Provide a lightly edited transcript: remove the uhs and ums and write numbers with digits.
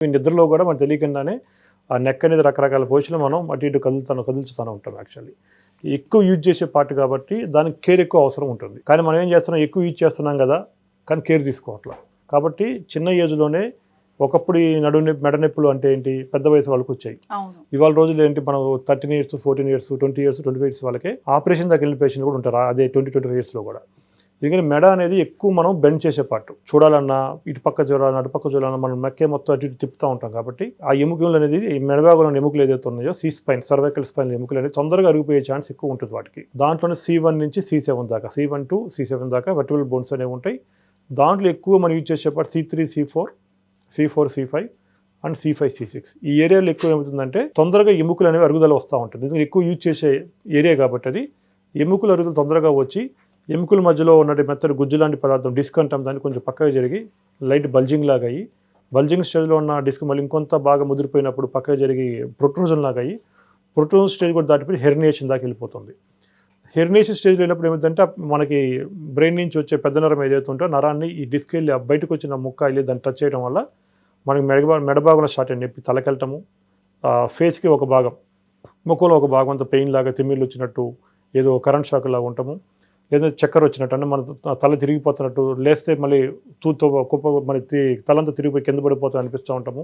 ఈ నిద్రలో కూడా మనకు తెలియకుండానే ఆ నెక్ అనేది రకరకాల పొజిషన్‌లో మనం అటు ఇటు కదులుతూనే ఉంటాం యాక్చువల్లీ. ఎక్కువ యూజ్ చేసే పార్ట్ కాబట్టి దానికి కేర్ ఎక్కువ అవసరం ఉంటుంది. కానీ మనం ఏం చేస్తున్నాం, ఎక్కువ యూజ్ చేస్తున్నాం కదా! కానీ కేర్ తీసుకోవట్ల. కాబట్టి చిన్న ఏజ్‌లోనే ఒకప్పుడు ఈ మెడ నొప్పులు అంటే ఏంటి, పెద్ద వయసు వాళ్ళకొచ్చాయి. అవును. ఇవాళ రోజుల్లో ఏంటి, మనం 13 ఇయర్స్, 14 ఇయర్స్, 20 ఇయర్స్, 25 ఇయర్స్ వాళ్ళకే ఆపరేషన్ దాకా వెళ్ళిన పేషెంట్లు కూడా ఉంటారు. అదే 25 ఇయర్స్‌లో కూడా. ఎందుకంటే మెడ అనేది ఎక్కువ మనం బెండ్ చేసే పార్ట్. చూడాలన్నా, ఇటు పక్క చూడాలన్నా, అటు పక్క చూడాలన్నా మనం నెక్కే మొత్తం అటు ఇటు తిప్పుతా ఉంటాం కాబట్టి, ఆ ఎముకలు అనేది ఈ మెడ భాగంలో ఎముకలు ఏదైతే ఉన్నాయో సి స్పైన్, సర్వైకల్ స్పైన్ ఎముకలు అనేది తొందరగా అరిగిపోయే ఛాన్స్ ఎక్కువ ఉంటుంది వాటికి. దాంట్లోనే C1 నుంచి C7 దాకా, C1 to C7 దాకా వర్టిబుల్ బోన్స్ అనేవి ఉంటాయి. దాంట్లో ఎక్కువ మనం యూజ్ చేసే part C3, C4, C4, C5 and C5, C6. ఈ ఏరియాలో ఎక్కువ ఏమవుతుందంటే తొందరగా ఎముకలు అనేవి అరుగుదల వస్తూ ఉంటుంది. ఎందుకంటే ఎక్కువ యూజ్ చేసే ఏరియా కాబట్టి అది ఎముకలు అరుగుదల తొందరగా వచ్చి ఎముకల మధ్యలో ఉన్నటి మెత్తటి గుజ్జు లాంటి పదార్థం డిస్క్ అంటాం, దాన్ని కొంచెం పక్కకు జరిగి లైట్ బల్జింగ్ లాగా అయ్యి, బల్జింగ్ స్టేజ్లో ఉన్న డిస్క్ మళ్ళీ ఇంకొంత బాగా ముదిరిపోయినప్పుడు పక్కకు జరిగి ప్రొట్రూజన్ లాగా అయ్యి, ప్రొట్రూజన్ స్టేజ్ కూడా దాటిపోయి హెర్నియేషన్ దాకా వెళ్ళిపోతుంది. హెర్నియేషన్ స్టేజ్లో వెళ్ళినప్పుడు ఏమైందంటే మనకి బ్రెయిన్ నుంచి వచ్చే పెద్ద నరం ఏదైతే ఉంటో నరాన్ని ఈ డిస్క్ వెళ్ళి బయటకు వచ్చిన ముక్క వెళ్ళి దాన్ని టచ్ చేయడం వల్ల మనకి మెడ భాగంలో స్టార్ట్ అయ్యి నొప్పి తలకెళ్ళటము, ఫేస్కి ఒక భాగం, ముఖంలో ఒక భాగం అంతా పెయిన్ లాగా తిమ్మిర్లు వచ్చినట్టు, ఏదో కరెంట్ షాక్ లాగా ఉండటము, లేదా చక్కెర వచ్చినట్టు అంటే మన తల తిరిగిపోతున్నట్టు, లేస్తే మళ్ళీ తూతో కుప్ప మన తలంతా తిరిగిపోయి కింద పడిపోతా అనిపిస్తూ ఉంటాము.